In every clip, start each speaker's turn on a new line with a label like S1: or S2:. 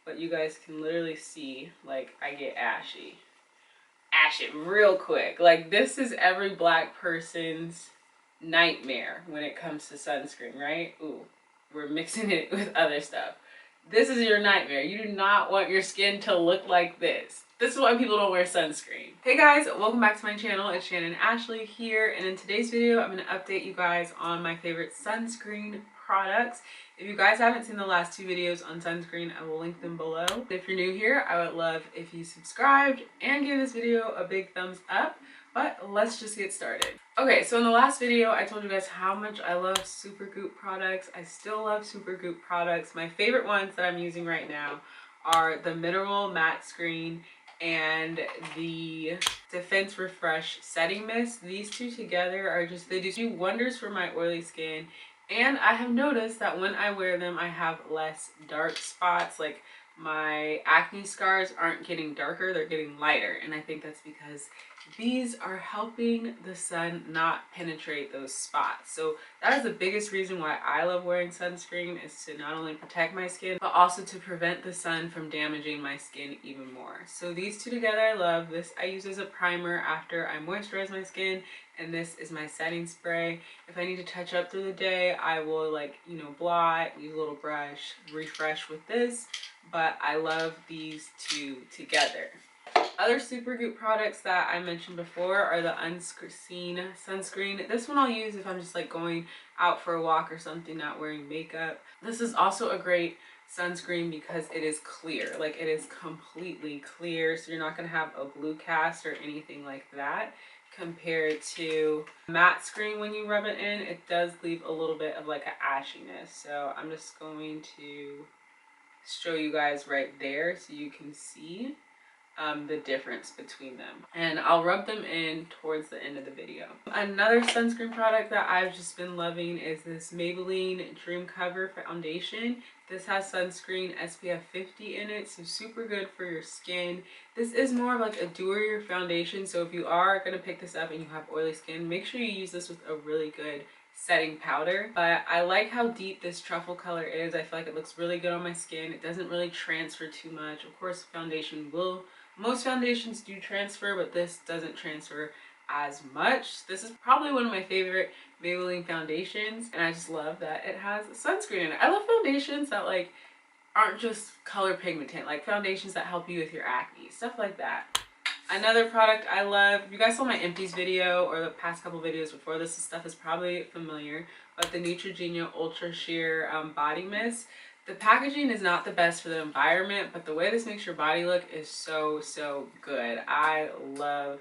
S1: but you guys can literally see, like, I get ashy real quick. Like, this is every black person's nightmare when it comes to sunscreen, right? Ooh, we're mixing it with other stuff. This is your nightmare. You do not want your skin to look like this. This is why people don't wear sunscreen. Hey guys, welcome back to my channel. It's Shannon Ashley here, and in today's video, I'm going to update you guys on my favorite sunscreen products. If you guys haven't seen the last two videos on sunscreen, I will link them below. If you're new here, I would love if you subscribed and give this video a big thumbs up. But let's just get started. Okay, so in the last video, I told you guys how much I love Supergoop products. I still love Supergoop products. My favorite ones that I'm using right now are the Mineral Matte Screen and the Defense Refresh Setting Mist. These two together are just, they do wonders for my oily skin. And I have noticed that when I wear them, I have less dark spots. Like, my acne scars aren't getting darker, they're getting lighter. And I think that's because these are helping the sun not penetrate those spots. So that is the biggest reason why I love wearing sunscreen, is to not only protect my skin, but also to prevent the sun from damaging my skin even more. So these two together I love. This I use as a primer after I moisturize my skin, and this is my setting spray. If I need to touch up through the day, I will, like, you know, blot, use a little brush, refresh with this. But I love these two together. Other Supergoop products that I mentioned before are the Unseen sunscreen. This one I'll use if I'm just like going out for a walk or something, not wearing makeup. This is also a great sunscreen because it is clear. Like, it is completely clear, so you're not going to have a blue cast or anything like that. Compared to matte screen, when you rub it in, it does leave a little bit of like an ashiness. So I'm just going to show you guys right there so you can see the difference between them, and I'll rub them in towards the end of the video. Another sunscreen product that I've just been loving is this Maybelline Dream Cover foundation. This has sunscreen SPF 50 in it, so super good for your skin. This is more of like a do-it-your foundation, so if you are going to pick this up and you have oily skin, make sure you use this with a really good setting powder. But I like how deep this truffle color is. I feel like it looks really good on my skin. It doesn't really transfer too much. Of course, foundation will, most foundations do transfer, but this doesn't transfer as much. This is probably one of my favorite Maybelline foundations, and I just love that it has sunscreen in it. I love foundations that like aren't just color pigmentant, like foundations that help you with your acne, stuff like that. Another product I love, if you guys saw my empties video or the past couple videos before this stuff is probably familiar, but the Neutrogena Ultra Sheer Body Mist. The packaging is not the best for the environment, but the way this makes your body look is so, so good. I love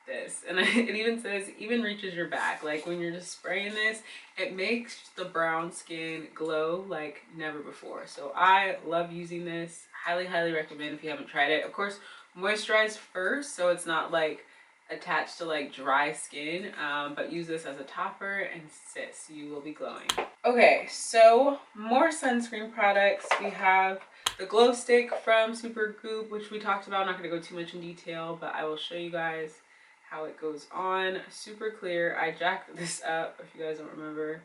S1: this. And it even says, even reaches your back. Like, when you're just spraying this, it makes the brown skin glow like never before. So I love using this. Highly, highly recommend if you haven't tried it. Of course, moisturize first so it's not like attached to like dry skin, but use this as a topper and sis, you will be glowing. Okay, so more sunscreen products. We have the glow stick from Supergoop, which we talked about. I'm not going to go too much in detail, but I will show you guys how it goes on. Super clear. I jacked this up if you guys don't remember,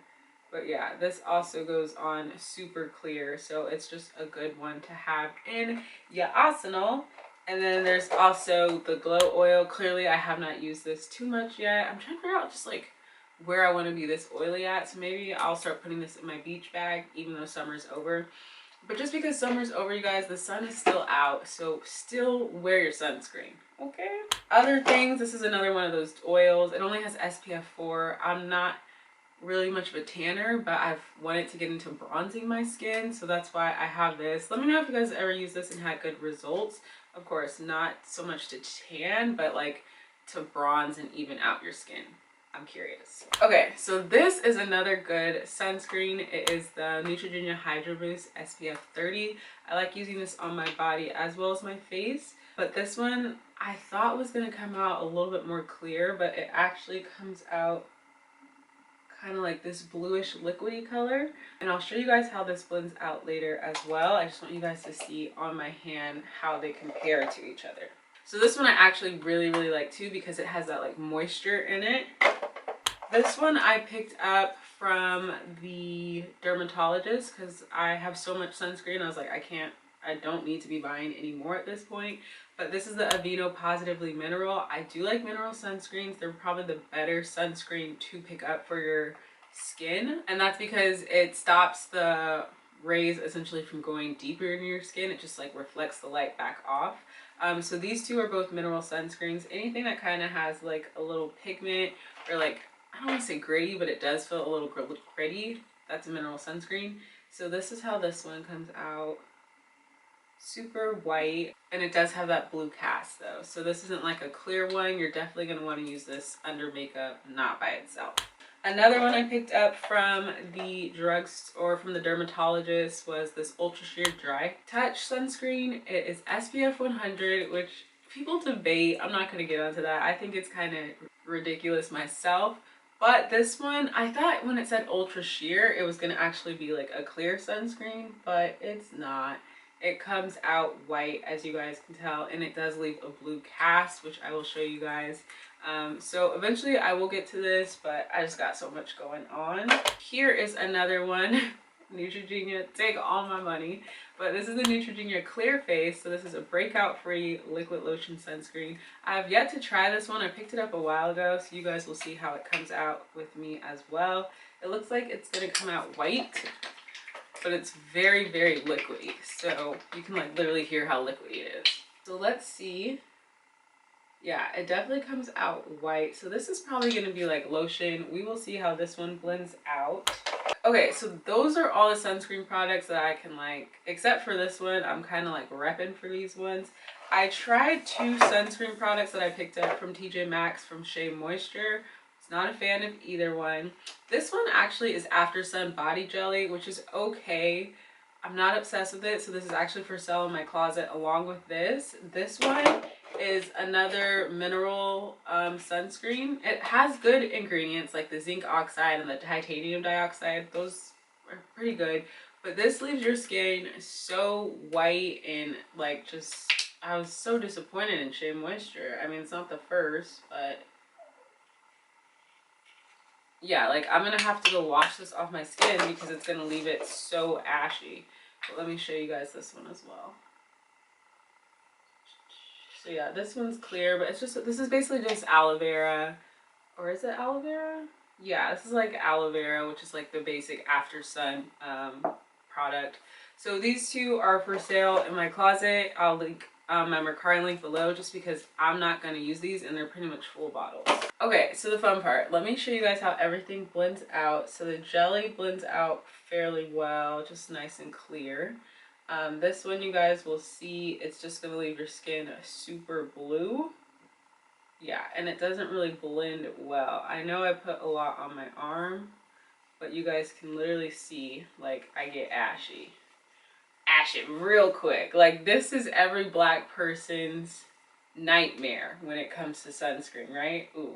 S1: but yeah, this also goes on super clear, so it's just a good one to have in your arsenal. And then there's also the glow oil. Clearly I have not used this too much yet. I'm trying to figure out just like where I want to be this oily at, so maybe I'll start putting this in my beach bag even though summer's over. But just because summer's over, you guys, the sun is still out, so still wear your sunscreen, okay? Other things, this is another one of those oils. It only has SPF 4. I'm not really much of a tanner, but I've wanted to get into bronzing my skin, so that's why I have this. Let me know if you guys ever use this and had good results. Of course, not so much to tan, but like to bronze and even out your skin. I'm curious. Okay, so this is another good sunscreen. It is the Neutrogena Hydro Boost SPF 30. I like using this on my body as well as my face, but this one I thought was going to come out a little bit more clear, but it actually comes out kind of like this bluish liquidy color, and I'll show you guys how this blends out later as well. I just want you guys to see on my hand how they compare to each other. So this one I actually really, really like too because it has that like moisture in it. This one I picked up from the dermatologist because I have so much sunscreen. I was like, I I don't need to be buying anymore at this point. But this is the Aveeno Positively Mineral. I do like mineral sunscreens. They're probably the better sunscreen to pick up for your skin. And that's because it stops the rays essentially from going deeper into your skin. It just like reflects the light back off. So these two are both mineral sunscreens. Anything that kind of has like a little pigment or like, I don't want to say gritty, but it does feel a little gritty, that's a mineral sunscreen. So this is how this one comes out. Super white, and it does have that blue cast though. So this isn't like a clear one. You're definitely going to want to use this under makeup, not by itself. Another one I picked up from the drugstore, from the dermatologist, was this Ultra Sheer Dry Touch sunscreen. It is SPF 100, which people debate. I'm not going to get onto that. I think it's kind of ridiculous myself. But this one, I thought when it said Ultra Sheer, it was going to actually be like a clear sunscreen, but it's not. It comes out white, as you guys can tell, and it does leave a blue cast, which I will show you guys. So eventually I will get to this, but I just got so much going on. Here is another one. Neutrogena, take all my money. But this is the Neutrogena Clear Face. So this is a breakout free liquid lotion sunscreen. I have yet to try this one. I picked it up a while ago, so you guys will see how it comes out with me as well. It looks like it's gonna come out white, but it's very, very liquidy. So you can like literally hear how liquidy it is. So let's see. Yeah, it definitely comes out white. So this is probably going to be like lotion. We will see how this one blends out. Okay, so those are all the sunscreen products that I can like, except for this one. I'm kind of like repping for these ones. I tried 2 sunscreen products that I picked up from TJ Maxx from Shea Moisture. Was not a fan of either one. This one actually is After Sun Body Jelly, which is okay. I'm not obsessed with it, so this is actually for sale in my closet along with this. This one is another mineral sunscreen. It has good ingredients like the zinc oxide and the titanium dioxide. Those are pretty good. But this leaves your skin so white and like just, I was so disappointed in Shea Moisture. I mean, it's not the first, but yeah, like I'm gonna have to go wash this off my skin because it's gonna leave it so ashy. But let me show you guys this one as well. So yeah, this one's clear, but it's just, this is basically just aloe vera. Or is it aloe vera? Yeah, this is like aloe vera, which is like the basic After Sun product. So these 2 are for sale in my closet. I'll link my Mercari link below just because I'm not going to use these and they're pretty much full bottles. Okay, so the fun part. Let me show you guys how everything blends out. So the jelly blends out fairly well, just nice and clear. This one you guys will see, it's just going to leave your skin super blue. Yeah, and it doesn't really blend well. I know I put a lot on my arm, but you guys can literally see, like, I get ashy real quick. Like, this is every black person's nightmare when it comes to sunscreen, right? Ooh,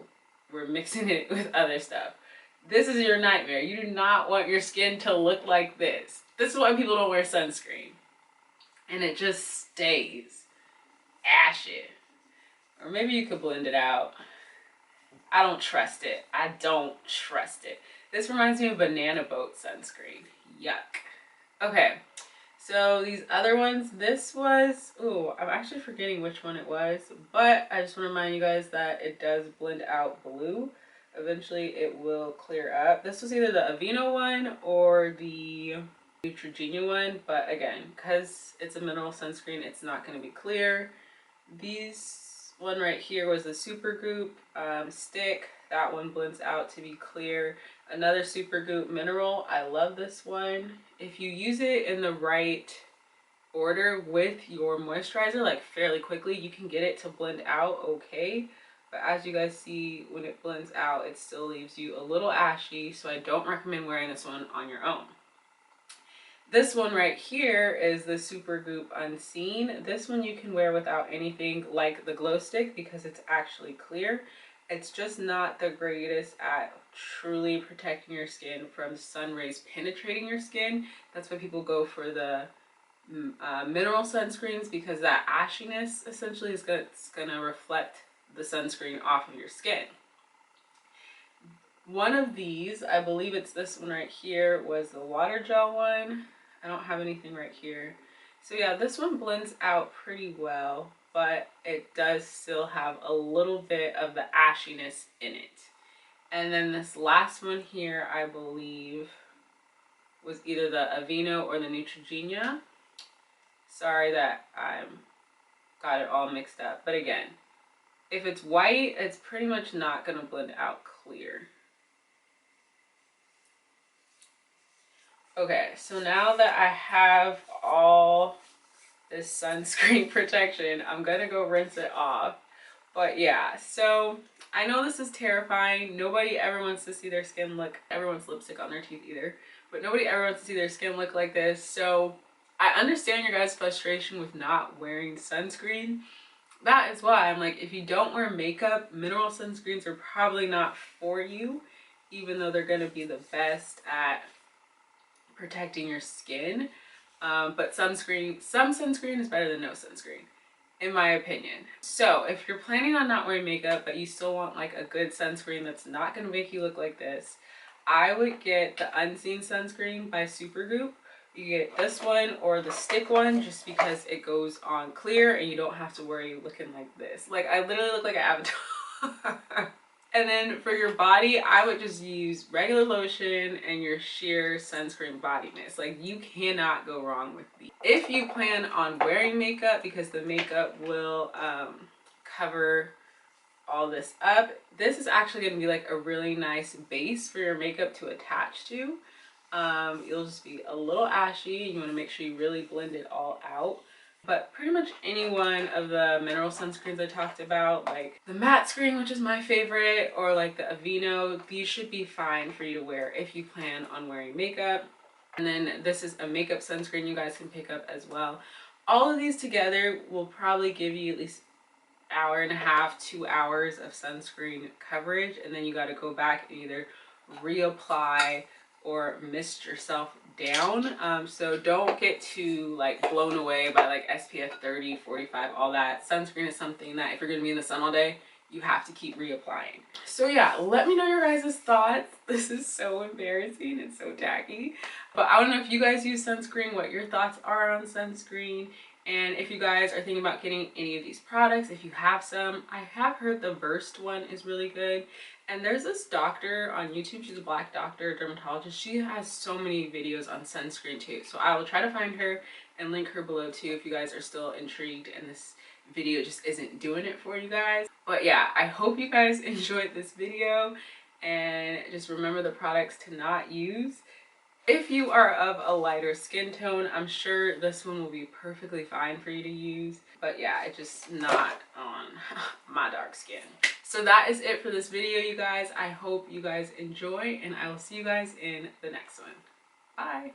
S1: we're mixing it with other stuff. This is your nightmare. You do not want your skin to look like this. This is why people don't wear sunscreen. And it just stays ashy. Or maybe you could blend it out. I don't trust it. I don't trust it. This reminds me of Banana Boat sunscreen. Yuck. Okay. So these other ones, this was, ooh, I'm actually forgetting which one it was, but I just want to remind you guys that it does blend out blue. Eventually it will clear up. This was either the Aveeno one or the Neutrogena one, but again, because it's a mineral sunscreen, it's not going to be clear. These one right here was the Supergoop stick. That one blends out to be clear. Another Supergoop mineral. I love this one. If you use it in the right order with your moisturizer, like fairly quickly, you can get it to blend out okay. But as you guys see, when it blends out, it still leaves you a little ashy. So I don't recommend wearing this one on your own. This one right here is the Supergoop Unseen. This one you can wear without anything like the glow stick because it's actually clear. It's just not the greatest at truly protecting your skin from sun rays penetrating your skin. That's why people go for the mineral sunscreens, because that ashiness essentially is gonna reflect the sunscreen off of your skin. One of these, I believe it's this one right here, was the water gel one. I don't have anything right here. So yeah, this one blends out pretty well, but it does still have a little bit of the ashiness in it. And then this last one here, I believe, was either the Aveeno or the Neutrogena. Sorry that I got it all mixed up. But again, if it's white, it's pretty much not going to blend out clear. Okay, so now that I have all this sunscreen protection, I'm going to go rinse it off. But yeah, so I know this is terrifying. Nobody ever wants to see their skin look, everyone's lipstick on their teeth either, but nobody ever wants to see their skin look like this. So I understand your guys' frustration with not wearing sunscreen. That is why I'm like, if you don't wear makeup, mineral sunscreens are probably not for you, even though they're going to be the best at protecting your skin. But some sunscreen is better than no sunscreen, in my opinion. So if you're planning on not wearing makeup, but you still want like a good sunscreen that's not going to make you look like this, I would get the Unseen Sunscreen by Supergoop. You get this one or the stick one just because it goes on clear and you don't have to worry looking like this. Like, I literally look like an avatar. And then for your body, I would just use regular lotion and your sheer sunscreen body mist. Like, you cannot go wrong with these. If you plan on wearing makeup, because the makeup will cover all this up, this is actually going to be like a really nice base for your makeup to attach to. You'll just be a little ashy. You want to make sure you really blend it all out. But pretty much any one of the mineral sunscreens I talked about, like the matte screen, which is my favorite, or like the Aveeno, these should be fine for you to wear if you plan on wearing makeup. And then this is a makeup sunscreen you guys can pick up as well. All of these together will probably give you at least hour and a half, 2 hours of sunscreen coverage, and then you got to go back and either reapply or mist yourself down. So don't get too like blown away by like SPF 30, 45, all that. Sunscreen is something that if you're gonna be in the sun all day, you have to keep reapplying. So yeah, let me know your guys' thoughts. This is so embarrassing and so tacky. But I don't know if you guys use sunscreen, what your thoughts are on sunscreen. And if you guys are thinking about getting any of these products, if you have some, I have heard the Versed one is really good. And there's this doctor on YouTube, she's a black doctor, dermatologist. She has so many videos on sunscreen too. So I will try to find her and link her below too if you guys are still intrigued and this video just isn't doing it for you guys. But yeah, I hope you guys enjoyed this video, and just remember the products to not use. If you are of a lighter skin tone, I'm sure this one will be perfectly fine for you to use. But yeah, it's just not on my dark skin. So that is it for this video, you guys. I hope you guys enjoy, and I will see you guys in the next one. Bye.